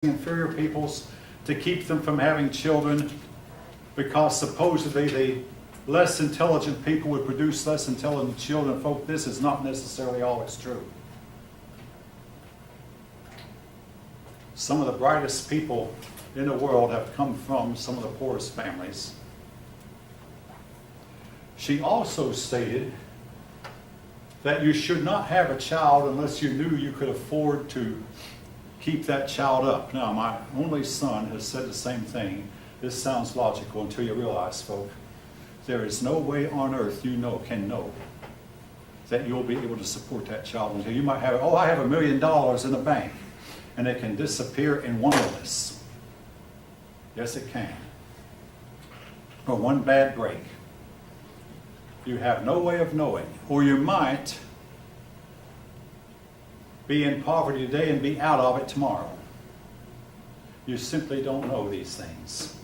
inferior peoples to keep them from having children because supposedly the less intelligent people would produce less intelligent children. Folk, this is not necessarily always true. Some of the brightest people in the world have come from some of the poorest families. She also stated that you should not have a child unless you knew you could afford to keep that child up. Now, my only son has said the same thing. This sounds logical until you realize, folk, there is no way on earth you can know that you'll be able to support that child until you might have, oh, I have $1 million in the bank, and it can disappear in one illness. Yes, it can. Or one bad break. You have no way of knowing. Or you might be in poverty today and be out of it tomorrow. You simply don't know these things.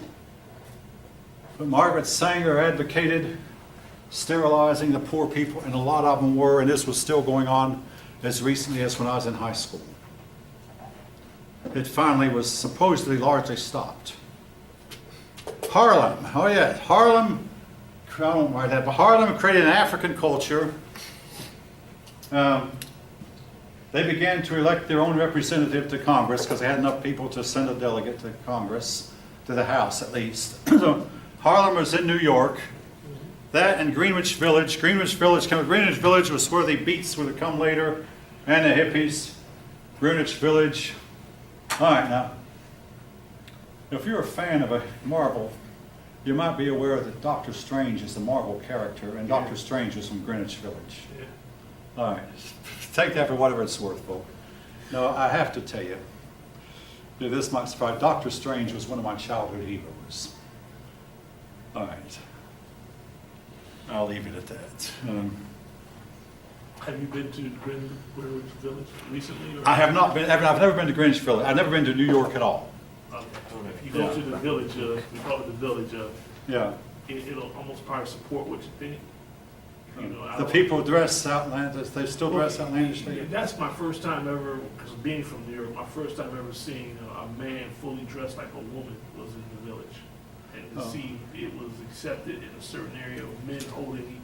But Margaret Sanger advocated sterilizing the poor people, and a lot of them were, and this was still going on as recently as when I was in high school. It finally was supposedly largely stopped. Harlem, oh yeah, Harlem, I don't write that, but Harlem created an African culture. They began to elect their own representative to Congress because they had enough people to send a delegate to Congress, to the House at least. So Harlem was in New York. That and Greenwich Village. Greenwich Village was where the Beats would have come later, and the hippies. Greenwich Village. All right, now, if you're a fan of a Marvel, you might be aware that Doctor Strange is the Marvel character, and Doctor Strange is from Greenwich Village. Yeah. All right, take that for whatever it's worth, folks. No, I have to tell you, this might surprise. Doctor Strange was one of my childhood heroes. All right, I'll leave it at that. Have you been to Greenwich Village recently? Or? I have not been. I've never been to Greenwich Village. I've never been to New York at all. Okay. If you go to the village, we call it the village. Yeah. It'll almost probably support what you think. You know, the people dress outlandish. They still dress outlandishly. That's my first time ever, because being from New York, my first time ever seeing a man fully dressed like a woman was in the village, and to see it was accepted in a certain area of men holding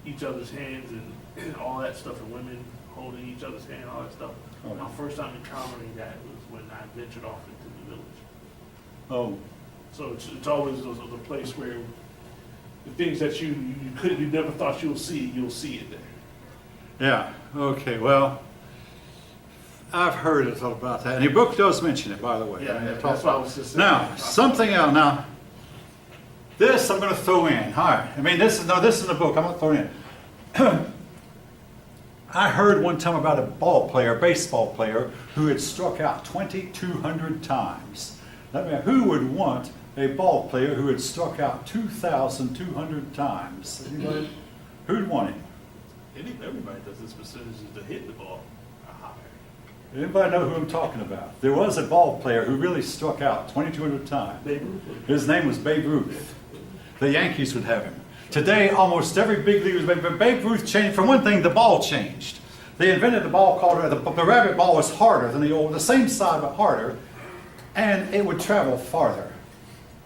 each other's hands and all that stuff, and women holding each other's hand, all that stuff. Oh. My first time encountering that was when I ventured off into the village. Oh. So it's always a place where the things that you never thought you'll see it there. Yeah. Okay. Well, I've heard it about that, and your book does mention it, by the way. Yeah, that's what I was just saying. Now, something else. Now, this I'm going to throw in. All right. I mean, this is in the book. I'm going to throw it in. I heard one time about a baseball player, who had struck out 2,200 times. Who would want a ball player who had struck out 2,200 times? Anybody? Who'd want him? Everybody does this percentage to hit the ball higher. Anybody know who I'm talking about? There was a ball player who really struck out 2,200 times. Babe Ruth. His name was Babe Ruth. The Yankees would have him. Today, almost every big league was made, but Babe Ruth changed. For one thing, the ball changed. They invented the ball called the rabbit ball was harder than the same size but harder, and it would travel farther.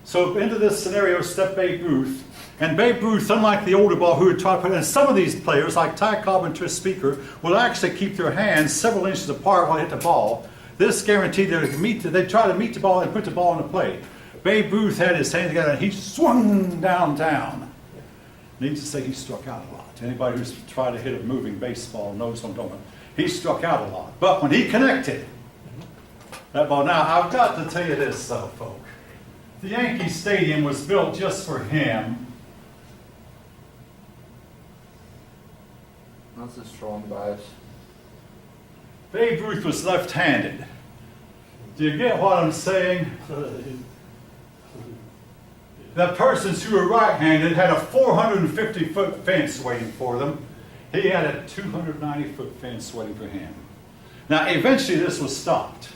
So into this scenario stepped Babe Ruth, and Babe Ruth, unlike the older ball who would try to put, and some of these players like Ty Cobb and Tris Speaker will actually keep their hands several inches apart while they hit the ball. This guaranteed they'd try to meet the ball and put the ball in the plate. Babe Ruth had his hands together and he swung downtown. Needless to say, he struck out a lot. Anybody who's tried to hit a moving baseball knows what I'm talking about. He struck out a lot. But when he connected that ball, now I've got to tell you this though, folks. The Yankee Stadium was built just for him. That's a strong bias. Babe Ruth was left-handed. Do you get what I'm saying? The persons who were right-handed had a 450-foot fence waiting for them. He had a 290-foot fence waiting for him. Now, eventually this was stopped.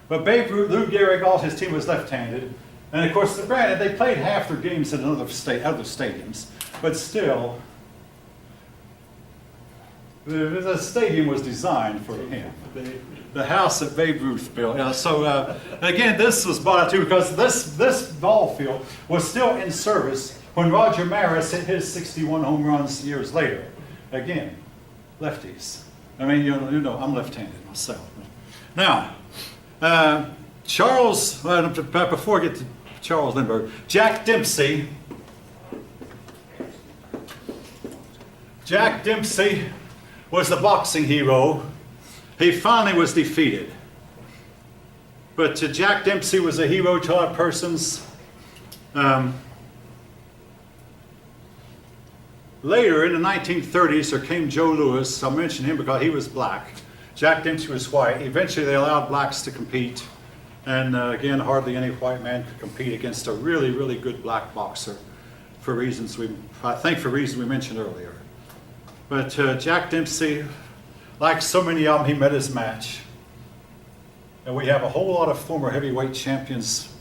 But Babe Ruth, Lou Gehrig, his team was left-handed. And of course, granted, they played half their games in other stadiums. But still, The stadium was designed for him. The house that Babe Ruth built. Again, this was bought out too because this ball field was still in service when Roger Maris hit his 61 home runs years later. Again, lefties. I mean, you know, I'm left-handed myself. Now, before I get to Charles Lindbergh, Jack Dempsey. Jack Dempsey was the boxing hero. He finally was defeated. But Jack Dempsey was a hero to a lot of persons. Later, in the 1930s, there came Joe Louis. I'll mention him because he was black. Jack Dempsey was white. Eventually, they allowed blacks to compete. And again, hardly any white man could compete against a really, really good black boxer for reasons we mentioned earlier. But Jack Dempsey, like so many of them, he met his match. And we have a whole lot of former heavyweight champions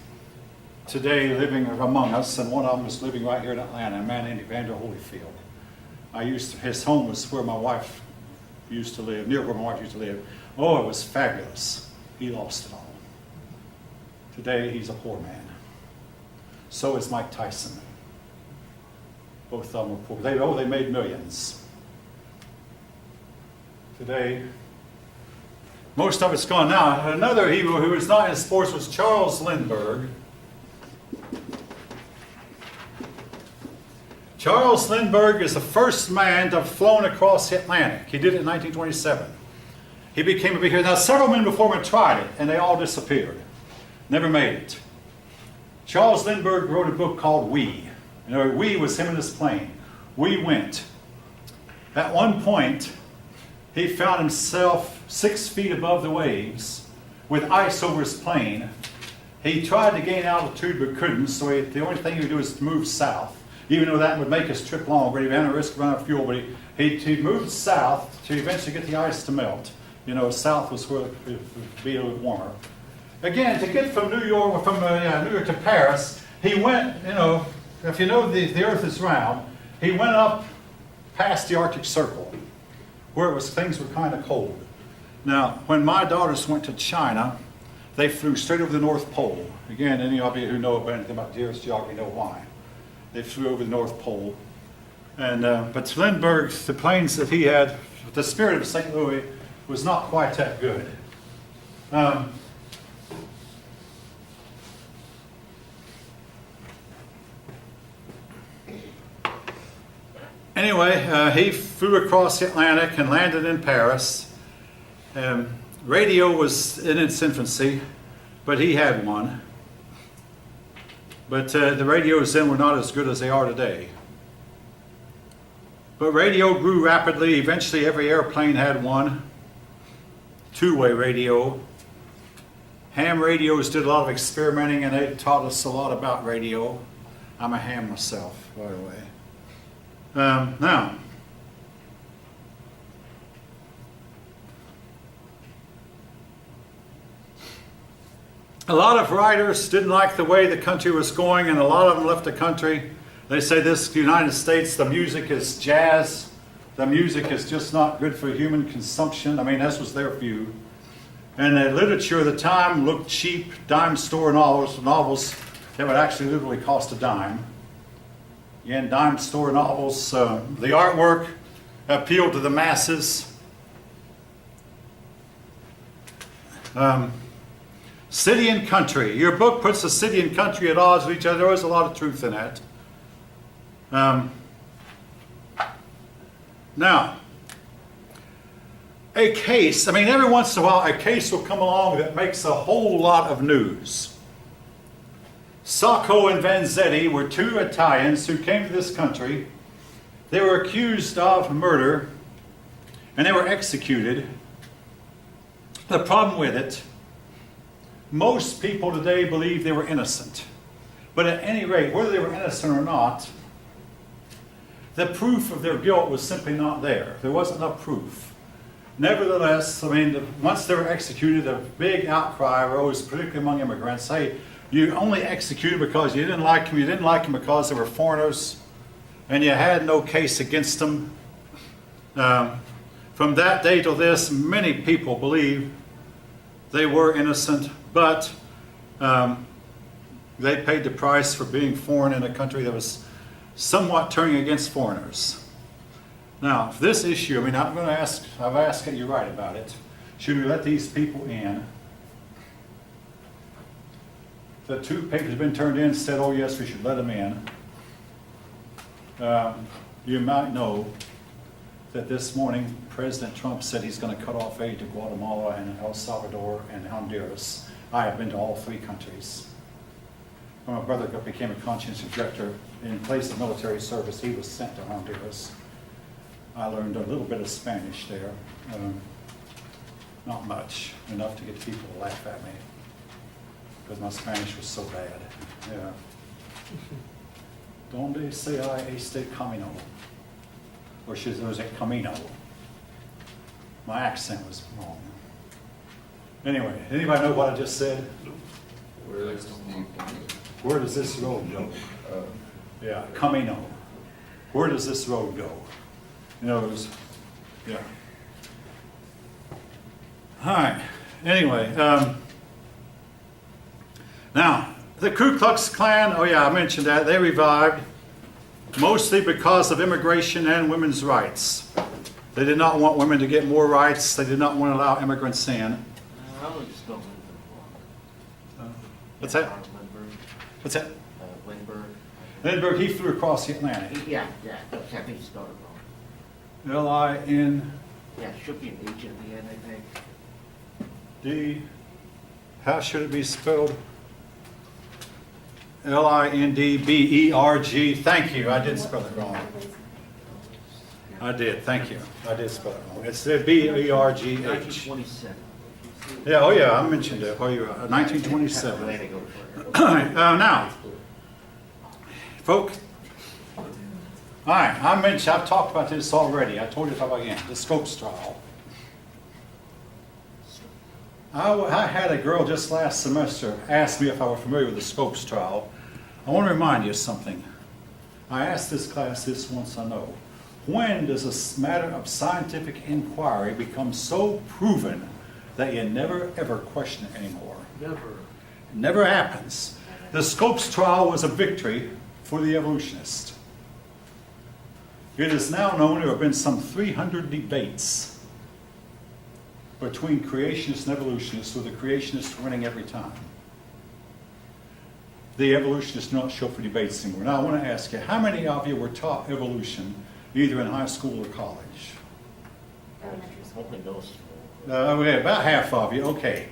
today living among us, and one of them is living right here in Atlanta, a man named Evander Holyfield. His home was where my wife used to live, near where my wife used to live. Oh, it was fabulous. He lost it all. Today, he's a poor man. So is Mike Tyson. Both of them were poor. They made millions. Today, most of it's gone. Now, another hero who was not in sports was Charles Lindbergh. Charles Lindbergh is the first man to have flown across the Atlantic. He did it in 1927. He became a big hero. Now, several men before him tried it, and they all disappeared. Never made it. Charles Lindbergh wrote a book called We. You know, We was him and his plane. We went. At one point, he found himself 6 feet above the waves with ice over his plane. He tried to gain altitude but couldn't, so the only thing he could do was move south, even though that would make his trip longer. He ran a risk of running out of fuel, but he moved south to eventually get the ice to melt. You know, south was where it would be a little warmer. Again, to get from New York to Paris, he went, you know, if you know the earth is round, he went up past the Arctic Circle, where things were kind of cold. Now, when my daughters went to China, they flew straight over the North Pole. Again, any of you who know anything about the Earth's geography know why. They flew over the North Pole. And but Lindbergh, the planes that he had, the Spirit of St. Louis was not quite that good. Anyway, he flew across the Atlantic and landed in Paris. Radio was in its infancy, but he had one. But the radios then were not as good as they are today. But radio grew rapidly. Eventually, every airplane had one. Two-way radio. Ham radios did a lot of experimenting, and they taught us a lot about radio. I'm a ham myself, by the way. Now, a lot of writers didn't like the way the country was going, and a lot of them left the country. They say this, the United States, the music is jazz. The music is just not good for human consumption. I mean, this was their view. And the literature of the time looked cheap, dime store novels that would actually literally cost a dime. Again, dime store novels. The artwork appealed to the masses. City and country. Your book puts the city and country at odds with each other. There is a lot of truth in that. Now, a case, I mean, every once in a while a case will come along that makes a whole lot of news. Sacco and Vanzetti were two Italians who came to this country. They were accused of murder, and they were executed. The problem with it, most people today believe they were innocent. But at any rate, whether they were innocent or not, the proof of their guilt was simply not there. There wasn't enough proof. Nevertheless, I mean, once they were executed, a big outcry arose, particularly among immigrants. Hey, you only executed because you didn't like them. You didn't like them because they were foreigners, and you had no case against them. From that day till this, many people believe they were innocent, but they paid the price for being foreign in a country that was somewhat turning against foreigners. Now, this issue, I mean, I've asked you right about it. Should we let these people in? The 2 papers have been turned in, said, oh yes, we should let them in. You might know that this morning President Trump said he's going to cut off aid to Guatemala and El Salvador and Honduras. I have been to all 3 countries. When my brother became a conscientious objector in place of military service, he was sent to Honduras. I learned a little bit of Spanish there. Not much, enough to get people to laugh at me because my Spanish was so bad. Yeah. Donde se hay este camino? Or should there was a camino? My accent was wrong. Anyway, anybody know what I just said? Where does this road go? Yeah, camino. Where does this road go? You know, it was, yeah. All right. Anyway, now the Ku Klux Klan. Oh yeah, I mentioned that they revived mostly because of immigration and women's rights. They did not want women to get more rights. They did not want to allow immigrants in. What's that? What's that? Lindbergh. Lindbergh, he flew across the Atlantic. Yeah, except he spelled it wrong. L-I-N-D. Yeah, it should be an H at the end, I think. How should it be spelled? Lindbergh. Thank you. I did spell it wrong. I did. Thank you. I did spell it wrong. It's Bergh. 1927. Yeah. Oh yeah. I mentioned it. Oh, you're 1927. Now, folks. All right. I've talked about this already. I told you about again the Scopes trial. I had a girl just last semester ask me if I were familiar with the Scopes trial. I want to remind you of something. I asked this class this once, I know. When does a matter of scientific inquiry become so proven that you never ever question it anymore? Never. It never happens. The Scopes trial was a victory for the evolutionist. It is now known there have been some 300 debates between creationists and evolutionists, with the creationists winning every time. The evolutionists do not show for debates anymore. Now I want to ask you, how many of you were taught evolution either in high school or college? Elementary school. Only middle school. Okay, about half of you, okay.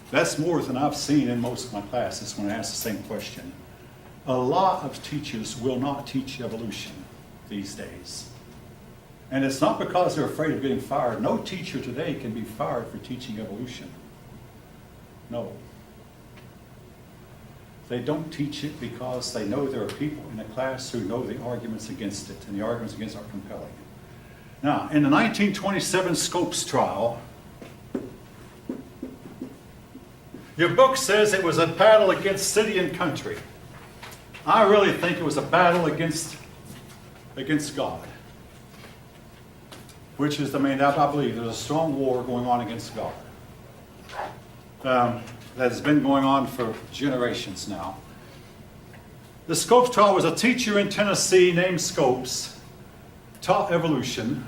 That's more than I've seen in most of my classes when I ask the same question. A lot of teachers will not teach evolution these days. And it's not because they're afraid of getting fired. No teacher today can be fired for teaching evolution. No. They don't teach it because they know there are people in a class who know the arguments against it, and the arguments against it are compelling. Now, in the 1927 Scopes trial, your book says it was a battle against city and country. I really think it was a battle against God. Which is, I believe there's a strong war going on against God. That has been going on for generations now. The Scopes trial was a teacher in Tennessee named Scopes, taught evolution.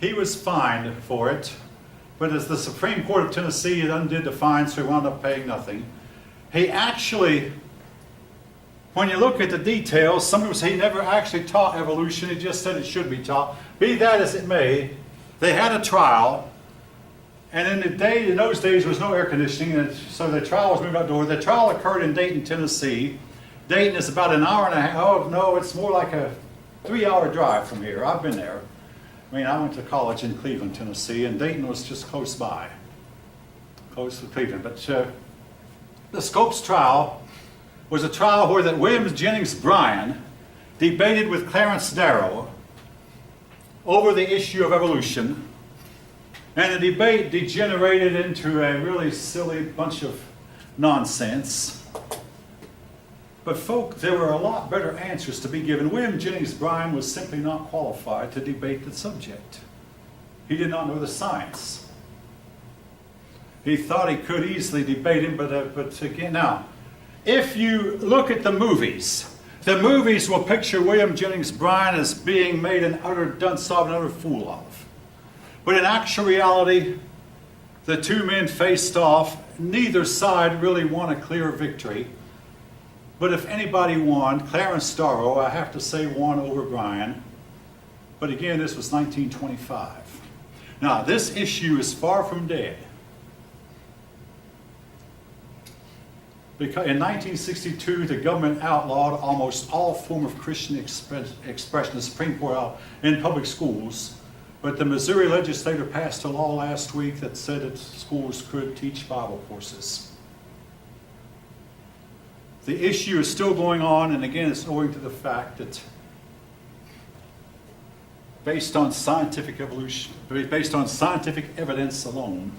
He was fined for it, but as the Supreme Court of Tennessee undid the fine, so he wound up paying nothing. He actually, when you look at the details, some people say he never actually taught evolution, he just said it should be taught. Be that as it may, they had a trial, and in those days there was no air conditioning, and so the trial was moved outdoors. The trial occurred in Dayton, Tennessee. Dayton is about an hour and a half, oh no, it's more like a 3-hour drive from here. I've been there. I went to college in Cleveland, Tennessee, and Dayton was just close by, close to Cleveland. But the Scopes trial was a trial where that William Jennings Bryan debated with Clarence Darrow over the issue of evolution, and the debate degenerated into a really silly bunch of nonsense. But folk, there were a lot better answers to be given. William Jennings Bryan was simply not qualified to debate the subject. He did not know the science. He thought he could easily debate him, but again, now, if you look at the movies will picture William Jennings Bryan as being made an utter dunce of, an utter fool of. But in actual reality, the two men faced off. Neither side really won a clear victory. But if anybody won, Clarence Darrow, I have to say, won over Bryan. But again, this was 1925. Now, this issue is far from dead. Because in 1962, the government outlawed almost all form of Christian expression, the Supreme Court out in public schools. But the Missouri legislature passed a law last week that said that schools could teach Bible courses. The issue is still going on, and again, it's owing to the fact that based on scientific evolution, based on scientific evidence alone,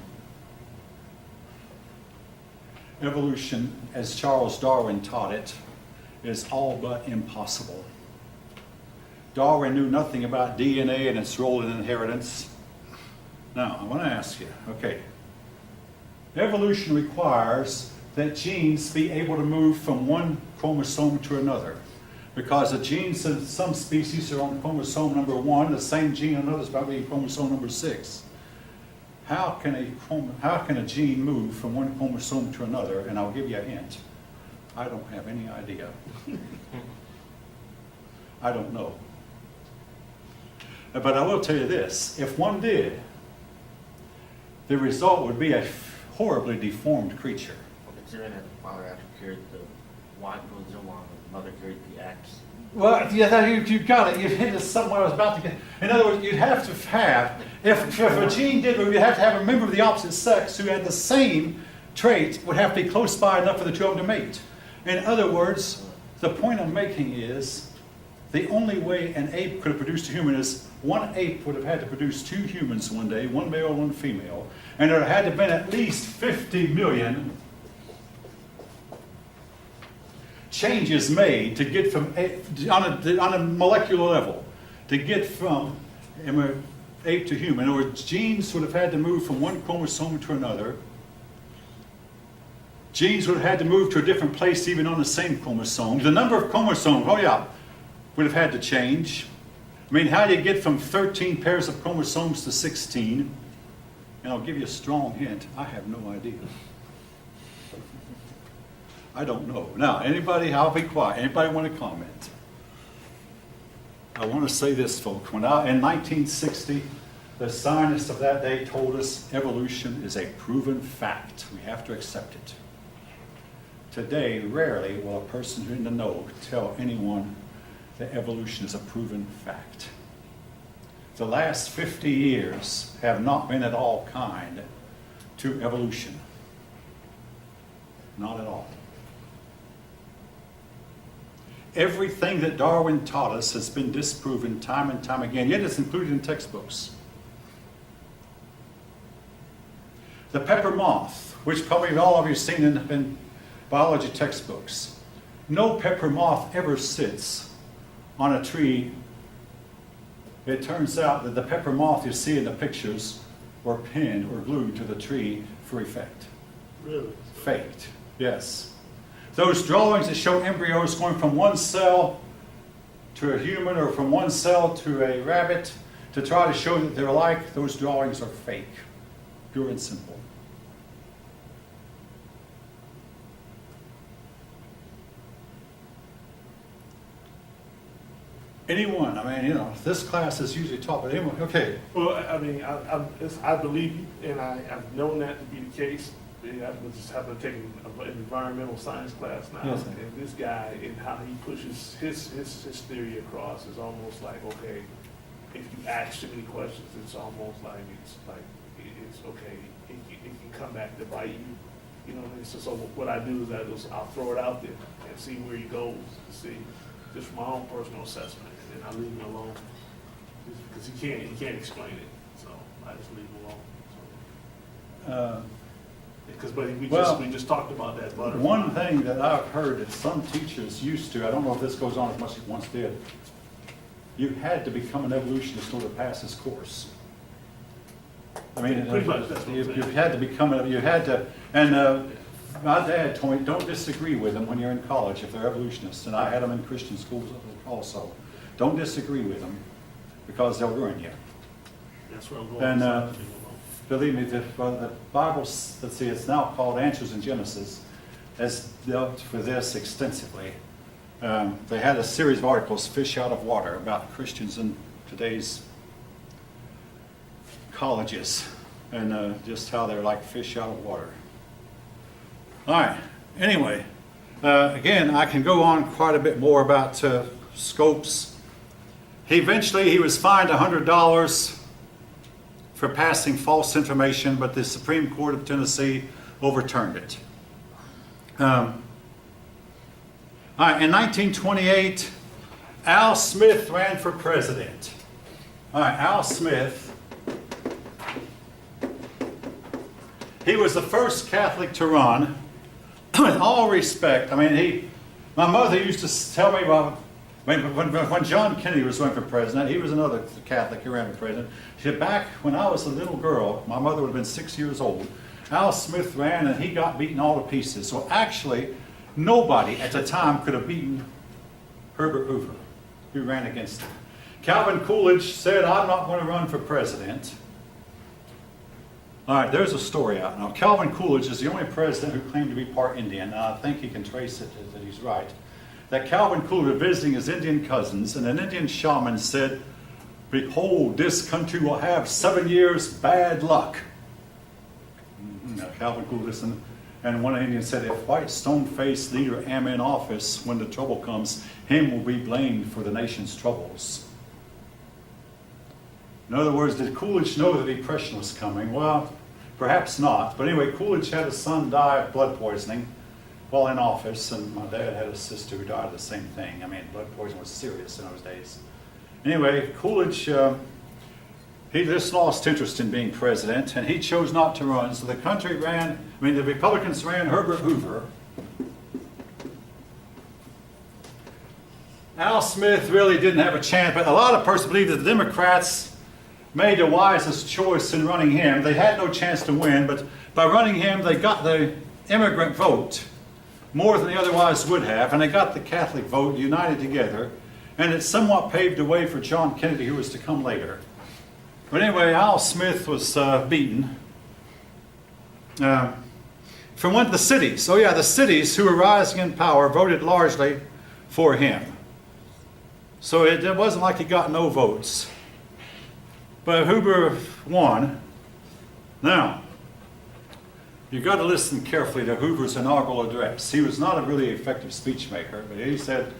evolution, as Charles Darwin taught it, is all but impossible. Darwin knew nothing about DNA and its role in inheritance. Now, I want to ask you, okay, evolution requires that genes be able to move from one chromosome to another. Because the genes in some species are on chromosome number 1, the same gene in others probably chromosome number 6. How can a gene move from one chromosome to another? And I'll give you a hint. I don't have any idea. I don't know. But I will tell you this, if one did, the result would be a horribly deformed creature. Considering that the father actually carried the Y chromosome on, the mother carried the X. Well, yeah, you got it. You hit it somewhere I was about to get. In other words, you'd have to have, if a gene did, you'd have to have a member of the opposite sex who had the same trait, would have to be close by enough for the two of them to mate. In other words, the point I'm making is, the only way an ape could have produced a human is one ape would have had to produce 2 humans one day, one male, one female, and there had to have been at least 50 million changes made to get from, on a molecular level, to get from ape to human. In other words, genes would have had to move from one chromosome to another. Genes would have had to move to a different place even on the same chromosome. The number of chromosomes, would have had to change. I mean, how do you get from 13 pairs of chromosomes to 16? And I'll give you a strong hint, I have no idea. I don't know. Now, anybody, I'll be quiet. Anybody want to comment? I want to say this, folks. In 1960, the scientists of that day told us evolution is a proven fact. We have to accept it. Today, rarely will a person who's in the know tell anyone that evolution is a proven fact. The last 50 years have not been at all kind to evolution. Not at all. Everything that Darwin taught us has been disproven time and time again, yet it's included in textbooks. The pepper moth, which probably all of you have seen in biology textbooks. No pepper moth ever sits on a tree. It turns out that the pepper moth you see in the pictures were pinned or glued to the tree for effect. Really? Faked, yes. Those drawings that show embryos going from one cell to a human or from one cell to a rabbit to try to show that they're alike, those drawings are fake, pure and simple. Anyone, I mean, this class is usually taught, but anyone, okay. Well, I mean, I believe you, and I've known that to be the case. I just happened to take an environmental science class now, Yes. and this guy and how he pushes his theory across is almost like, okay, if you ask too many questions, it's almost like it's okay. It can come back to bite you. You know what I mean? So what I do is I'll throw it out there and see where he goes, see, just from my own personal assessment, and then I leave him alone, just because he can't explain it. So I just leave him alone. So. Because, but Well, we just talked about that butterfly. One thing that I've heard that some teachers used to, I don't know if this goes on as much as it once did, you had to become an evolutionist in order to pass this course. I mean, Pretty much, that's what I'm you saying. had to become, you had to, and my dad told me, don't disagree with them when you're in college if they're evolutionists, and I had them in Christian schools also. Don't disagree with them, because they'll ruin you. That's where I'm going. And believe me, the Bible, let's see, it's now called Answers in Genesis, has dealt with this extensively. They had a series of articles, Fish Out of Water, about Christians in today's colleges, and just how they're like fish out of water. All right, anyway, again, I can go on quite a bit more about Scopes. He was fined $100 for passing false information, but the Supreme Court of Tennessee overturned it. All right, in 1928, Al Smith ran for president. All right, Al Smith, he was the first Catholic to run. In all respect, I mean, my mother used to tell me, well, when John Kennedy was running for president, he was another Catholic who ran for president. She said, back when I was a little girl, my mother would have been 6 years old, Al Smith ran and he got beaten all to pieces. So actually, nobody at the time could have beaten Herbert Hoover, who ran against him. Calvin Coolidge said, I'm not going to run for president. All right, there's a story out now. Calvin Coolidge is the only president who claimed to be part Indian, and I think he can trace it that he's right. That Calvin Coolidge was visiting his Indian cousins, and an Indian shaman said, behold, this country will have 7 years bad luck. Now, Calvin Coolidge listened, and one Indian said, if white stone-faced leader am in office, when the trouble comes, him will be blamed for the nation's troubles. In other words, did Coolidge know the Depression was coming? Well, perhaps not. But anyway, Coolidge had a son die of blood poisoning while in office, and my dad had a sister who died of the same thing. I mean, blood poisoning was serious in those days. Anyway, Coolidge, he just lost interest in being president, and he chose not to run. So the Republicans ran Herbert Hoover. Al Smith really didn't have a chance, but a lot of persons believe that the Democrats made the wisest choice in running him. They had no chance to win, but by running him, they got the immigrant vote more than they otherwise would have, and they got the Catholic vote united together, and it somewhat paved the way for John Kennedy, who was to come later. But anyway, Al Smith was beaten. From one of the cities, the cities who were rising in power voted largely for him. So it wasn't like he got no votes. But Hoover won. Now, you've got to listen carefully to Hoover's inaugural address. He was not a really effective speech maker, but he said,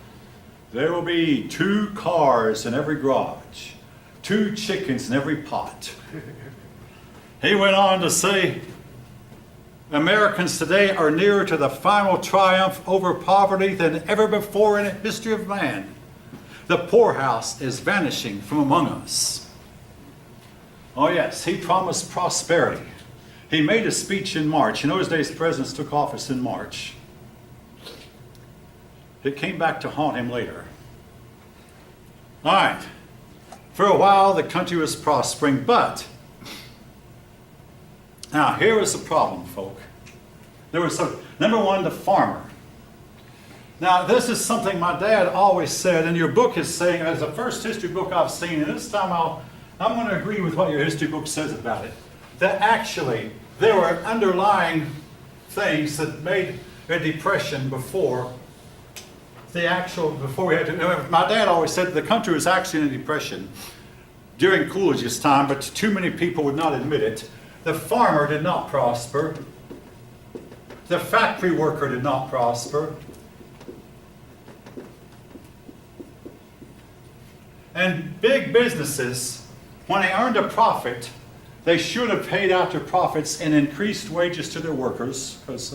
there will be 2 cars in every garage, 2 chickens in every pot. He went on to say, Americans today are nearer to the final triumph over poverty than ever before in the history of man. The poorhouse is vanishing from among us. Oh yes, he promised prosperity. He made a speech in March. In those days, presidents took office in March. It came back to haunt him later. All right. For a while, the country was prospering, but now here was the problem, folk. There was number one, the farmer. Now, this is something my dad always said, and your book is saying, as the first history book I've seen, and this time I'm going to agree with what your history book says about it, that actually there were underlying things that made a depression before we had to. My dad always said the country was actually in a depression during Coolidge's time, but too many people would not admit it. The farmer did not prosper. The factory worker did not prosper. And big businesses, when they earned a profit, they should have paid out their profits in increased wages to their workers, because,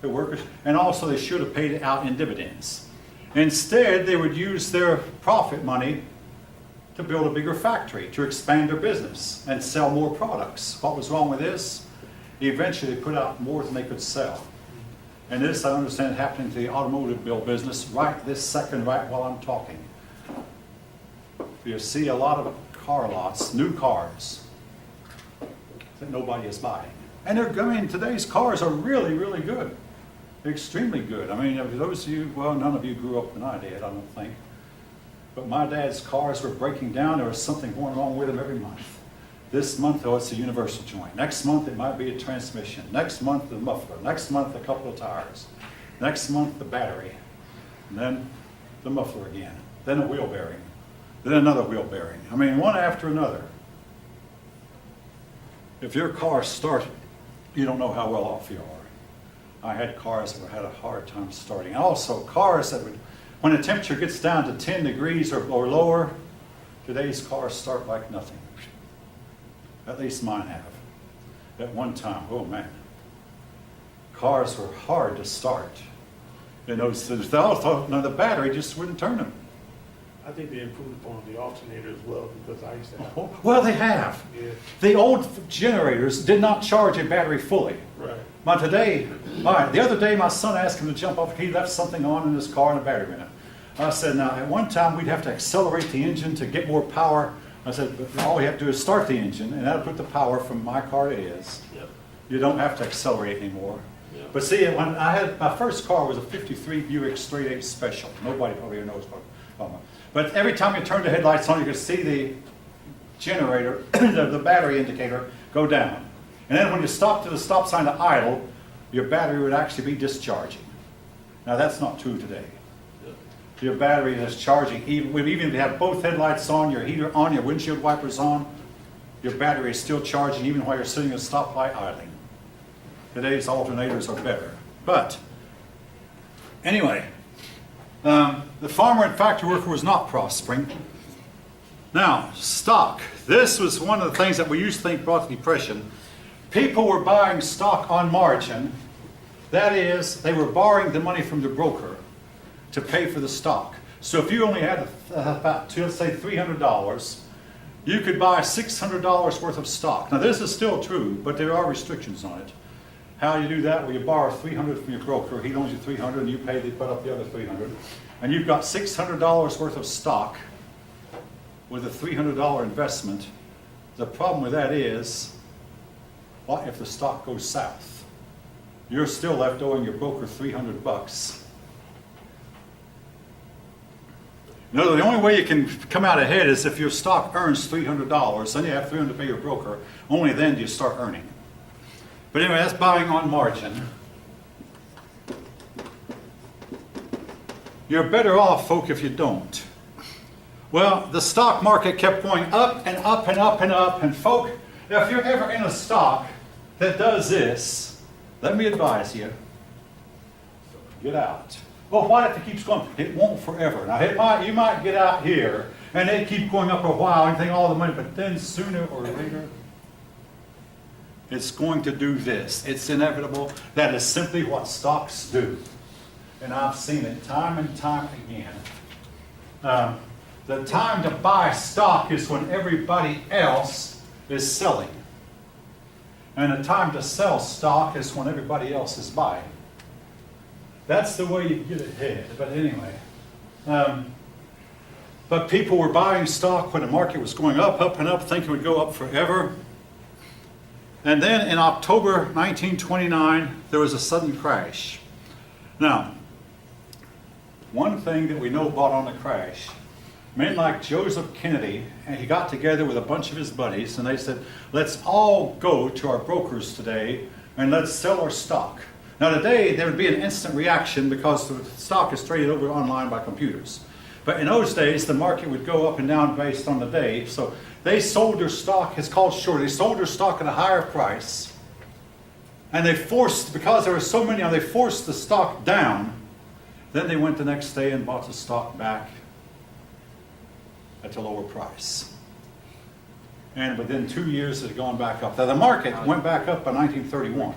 the workers, and also they should have paid it out in dividends. Instead, they would use their profit money to build a bigger factory, to expand their business, and sell more products. What was wrong with this? eventually put out more than they could sell. And this, I understand, happening to the automobile business right this second, right while I'm talking. You see a lot of car lots, new cars, that nobody is buying. And today's cars are really, really good. Extremely good. I mean, those of you, well, none of you grew up when I did, I don't think. But my dad's cars were breaking down. There was something going wrong with them every month. This month, oh, it's a universal joint. Next month, it might be a transmission. Next month, the muffler. Next month, a couple of tires. Next month, the battery. And then the muffler again. Then a wheel bearing. Then another wheel bearing. I mean, one after another. If your car started, you don't know how well off you are. I had cars that had a hard time starting. Also, cars that would, when the temperature gets down to 10 degrees or lower, today's cars start like nothing. At least mine have. At one time, oh man, cars were hard to start. You know, so they all thought, no, the battery just wouldn't turn them. I think they improved upon the alternator as well, because I used to have. Well, they have. Yeah, The old generators did not charge a battery fully. right. But today, all right, the other day my son asked him to jump off. He left something on in his car and a battery in it. I said, now, at one time we'd have to accelerate the engine to get more power. I said, but all we have to do is start the engine, and that'll put the power from my car to his. Yep, You don't have to accelerate anymore. yep. But see, when I had, my first car was a 53 Buick Straight 8 Special. Nobody probably knows what I'm talking about. But every time you turn the headlights on, you could see the generator, the battery indicator, go down. And then when you stop to the stop sign to idle, your battery would actually be discharging. Now that's not true today. Yep. Your battery is charging, even if you have both headlights on, your heater on, your windshield wipers on, your battery is still charging even while you're sitting at a stoplight idling. Today's alternators are better. But, anyway, the farmer and factory worker was not prospering. Now, stock. This was one of the things that we used to think brought the depression. People were buying stock on margin. That is, they were borrowing the money from the broker to pay for the stock. So if you only had about, let's say, $300, you could buy $600 worth of stock. Now this is still true, but there are restrictions on it. How you do that? Well, you borrow $300 from your broker. He loans you $300, and you pay, they put up the other $300, and you've got $600 worth of stock with a $300 investment. The problem with that is, what if the stock goes south? You're still left owing your broker $300. No, the only way you can come out ahead is if your stock earns $300, then you have $300 to pay your broker. Only then do you start earning. But anyway, that's buying on margin. You're better off, folk, if you don't. Well, the stock market kept going up and up and up and up. And folk, if you're ever in a stock that does this, let me advise you, get out. Well, what if it keeps going? It won't forever. Now, you might get out here, and they keep going up for a while, and think all the money, but then sooner or later, it's going to do this. It's inevitable. That is simply what stocks do. And I've seen it time and time again. The time to buy stock is when everybody else is selling. And the time to sell stock is when everybody else is buying. That's the way you get ahead. But anyway, but people were buying stock when the market was going up and up, thinking it would go up forever. And then in October 1929, there was a sudden crash. Now, one thing that we know about on the crash, men like Joseph Kennedy, and he got together with a bunch of his buddies, and they said, let's all go to our brokers today and let's sell our stock. Now today, there would be an instant reaction because the stock is traded over online by computers. But in those days, the market would go up and down based on the day. So they sold their stock, it's called short, they sold their stock at a higher price. And they forced, because there were so many, they forced the stock down. Then they went the next day and bought the stock back at a lower price. And within 2 years, it had gone back up. Now the market went back up by 1931.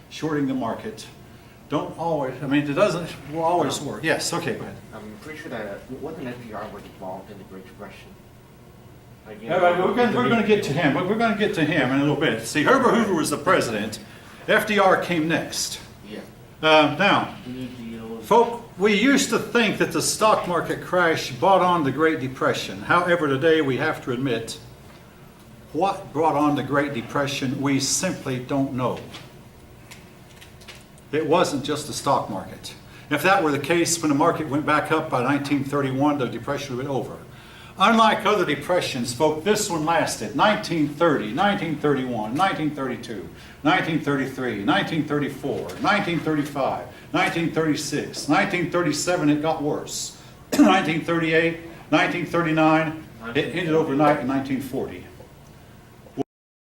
Shorting the market. Don't always, I mean, it doesn't always work. Yes, okay, go ahead. I'm pretty sure that wasn't FDR was involved in the Great Depression. Again, All right, we're going to get to him. We're going to get to him in a little bit. See, Herbert Hoover was the president. FDR came next. Yeah. Now, We need to get over. folk, we used to think that the stock market crash brought on the Great Depression. However, today we have to admit, what brought on the Great Depression, we simply don't know. It wasn't just the stock market. If that were the case, when the market went back up by 1931, the depression would have been over. Unlike other depressions, folk, this one lasted 1930, 1931, 1932, 1933, 1934, 1935, 1936, 1937, it got worse. 1938, 1939, it ended overnight in 1940.